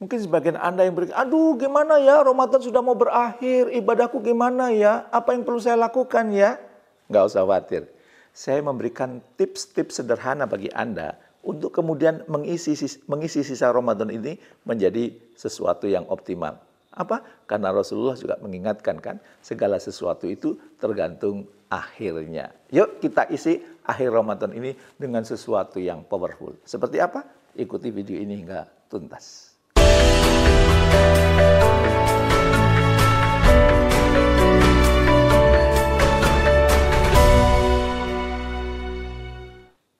Mungkin sebagian Anda yang berkata, aduh gimana ya, Ramadan sudah mau berakhir, ibadahku gimana ya, apa yang perlu saya lakukan ya? Nggak usah khawatir. Saya memberikan tips-tips sederhana bagi Anda untuk kemudian mengisi sisa Ramadan ini menjadi sesuatu yang optimal. Apa? Karena Rasulullah juga mengingatkan kan, segala sesuatu itu tergantung akhirnya. Yuk kita isi akhir Ramadan ini dengan sesuatu yang powerful. Seperti apa? Ikuti video ini hingga tuntas.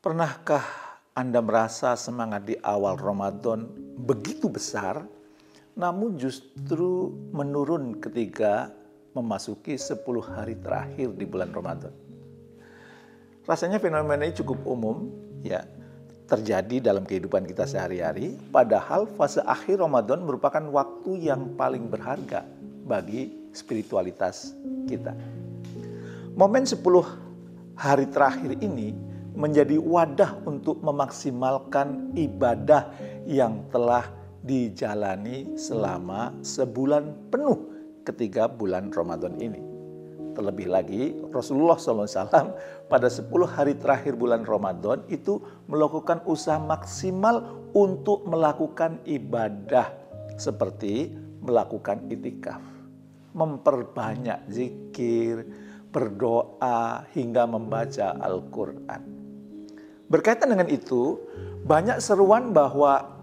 Pernahkah Anda merasa semangat di awal Ramadan begitu besar, namun justru menurun ketika memasuki 10 hari terakhir di bulan Ramadan? Rasanya fenomena ini cukup umum, ya, terjadi dalam kehidupan kita sehari-hari, padahal fase akhir Ramadan merupakan waktu yang paling berharga bagi spiritualitas kita. Momen 10 hari terakhir ini menjadi wadah untuk memaksimalkan ibadah yang telah dijalani selama sebulan penuh ketika bulan Ramadan ini. Terlebih lagi Rasulullah SAW pada 10 hari terakhir bulan Ramadan itu melakukan usaha maksimal untuk melakukan ibadah seperti melakukan itikaf, memperbanyak zikir, berdoa hingga membaca Al-Quran. Berkaitan dengan itu, banyak seruan bahwa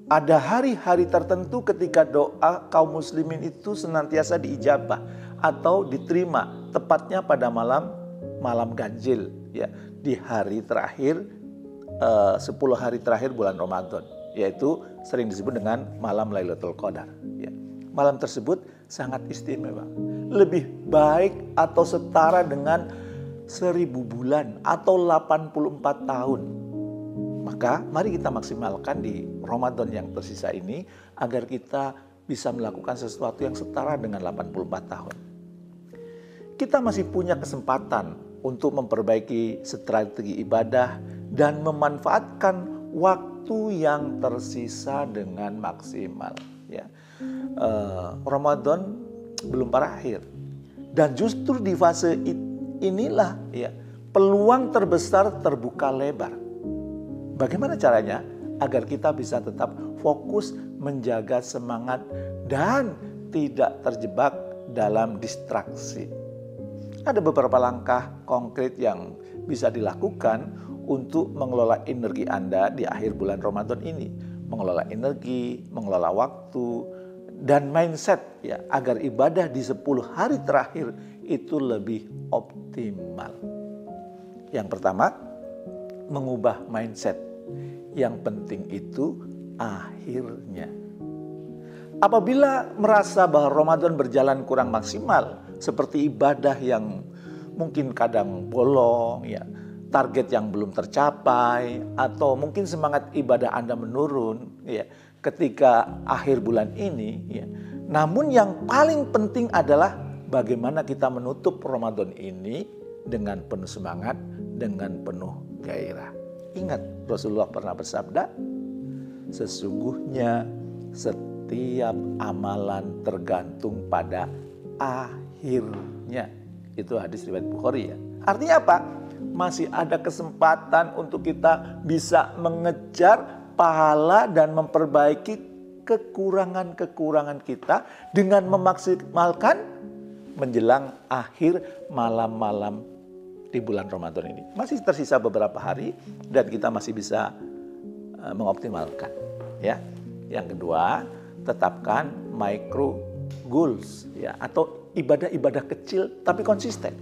ada hari-hari tertentu ketika doa kaum muslimin itu senantiasa diijabah atau diterima, tepatnya pada malam ganjil, ya, di hari terakhir 10 hari terakhir bulan Ramadan, yaitu sering disebut dengan malam Lailatul Qadar, ya. Malam tersebut sangat istimewa, lebih baik atau setara dengan 1000 bulan atau 84 tahun. Maka mari kita maksimalkan di Ramadan yang tersisa ini agar kita bisa melakukan sesuatu yang setara dengan 84 tahun. Kita masih punya kesempatan untuk memperbaiki strategi ibadah dan memanfaatkan waktu yang tersisa dengan maksimal, ya. Ramadan belum berakhir, dan justru di fase inilah, ya, peluang terbesar terbuka lebar. Bagaimana caranya agar kita bisa tetap fokus menjaga semangat dan tidak terjebak dalam distraksi? Ada beberapa langkah konkret yang bisa dilakukan untuk mengelola energi Anda di akhir bulan Ramadan ini. Mengelola energi, mengelola waktu, dan mindset, ya, agar ibadah di 10 hari terakhir itu lebih optimal. Yang pertama, mengubah mindset. Yang penting itu akhirnya. Apabila merasa bahwa Ramadan berjalan kurang maksimal, seperti ibadah yang mungkin kadang bolong, ya, target yang belum tercapai, atau mungkin semangat ibadah Anda menurun, ya, ketika akhir bulan ini, ya. Namun yang paling penting adalah bagaimana kita menutup Ramadan ini dengan penuh semangat, dengan penuh gairah. Ingat, Rasulullah pernah bersabda, sesungguhnya setiap amalan tergantung pada akhirnya. Itu hadis riwayat Bukhari, ya. Artinya apa? Masih ada kesempatan untuk kita bisa mengejar pahala dan memperbaiki kekurangan-kekurangan kita dengan memaksimalkan menjelang akhir malam-malam di bulan Ramadan ini. Masih tersisa beberapa hari dan kita masih bisa mengoptimalkan, ya. Yang kedua, tetapkan micro goals, ya, atau ibadah-ibadah kecil tapi konsisten.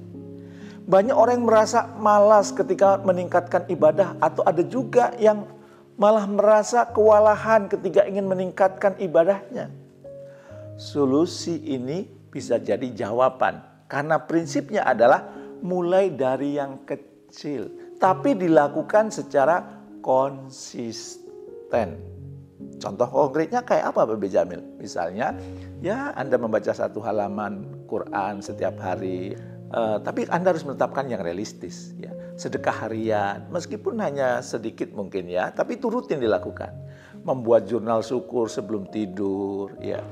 Banyak orang yang merasa malas ketika meningkatkan ibadah, atau ada juga yang malah merasa kewalahan ketika ingin meningkatkan ibadahnya. Solusi ini bisa jadi jawaban, karena prinsipnya adalah mulai dari yang kecil, tapi dilakukan secara konsisten. Contoh konkretnya kayak apa, Pak Jamil? Misalnya, ya, Anda membaca 1 halaman Quran setiap hari, tapi Anda harus menetapkan yang realistis, ya. Sedekah harian, meskipun hanya sedikit mungkin, ya, tapi itu rutin dilakukan. membuat jurnal syukur sebelum tidur, ya.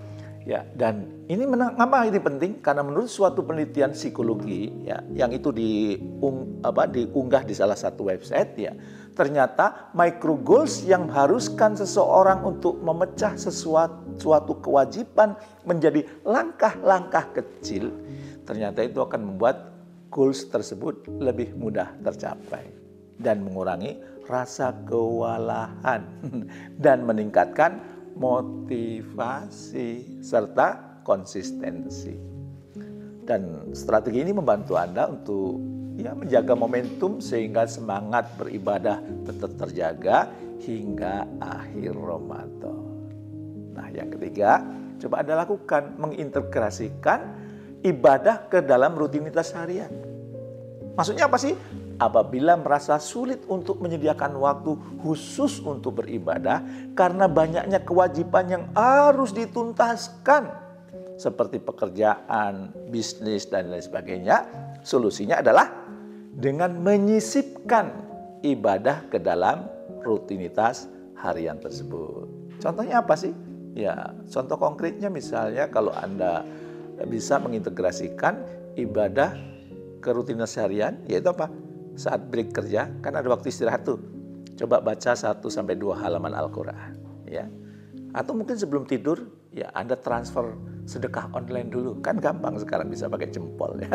Ya, dan ini mengapa ini penting? Karena menurut suatu penelitian psikologi, ya, yang itu diunggah di salah satu website, ya, ternyata micro goals yang mengharuskan seseorang untuk memecah suatu kewajiban menjadi langkah-langkah kecil, ternyata itu akan membuat goals tersebut lebih mudah tercapai dan mengurangi rasa kewalahan dan meningkatkan motivasi serta konsistensi. Dan strategi ini membantu Anda untuk menjaga momentum sehingga semangat beribadah tetap terjaga hingga akhir Ramadan. Nah, yang ketiga, coba Anda lakukan mengintegrasikan ibadah ke dalam rutinitas harian. Maksudnya apa sih? Apabila merasa sulit untuk menyediakan waktu khusus untuk beribadah karena banyaknya kewajiban yang harus dituntaskan seperti pekerjaan, bisnis, dan lain sebagainya, solusinya adalah dengan menyisipkan ibadah ke dalam rutinitas harian tersebut. Contohnya apa sih? Ya, contoh konkretnya misalnya kalau Anda bisa mengintegrasikan ibadah ke rutinitas harian, yaitu apa? Saat break kerja, kan ada waktu istirahat tuh. Coba baca 1-2 halaman Al-Quran. Ya. Atau mungkin sebelum tidur, ya Anda transfer sedekah online dulu. Kan gampang sekarang, bisa pakai jempol. Ya.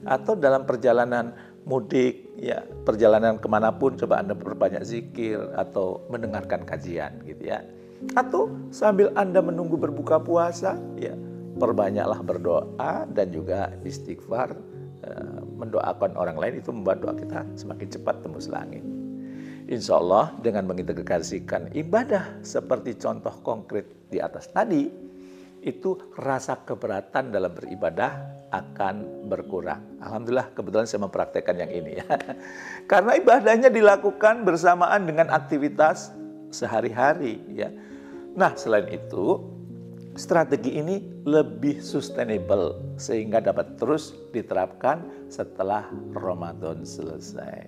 Atau dalam perjalanan mudik, ya perjalanan kemanapun, coba Anda perbanyak zikir atau mendengarkan kajian. Gitu ya. Atau sambil Anda menunggu berbuka puasa, ya perbanyaklah berdoa dan juga istighfar. Mendoakan orang lain itu membuat doa kita semakin cepat tembus langit. Insya Allah dengan mengintegrasikan ibadah seperti contoh konkret di atas tadi, itu rasa keberatan dalam beribadah akan berkurang. Alhamdulillah kebetulan saya mempraktekkan yang ini ya. Karena ibadahnya dilakukan bersamaan dengan aktivitas sehari-hari ya. Nah, selain itu strategi ini lebih sustainable sehingga dapat terus diterapkan setelah Ramadan selesai.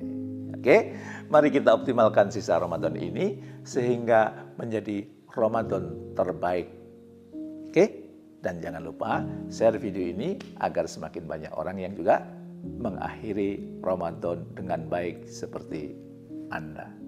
Oke, mari kita optimalkan sisa Ramadan ini sehingga menjadi Ramadan terbaik. Oke, dan jangan lupa share video ini agar semakin banyak orang yang juga mengakhiri Ramadan dengan baik seperti Anda.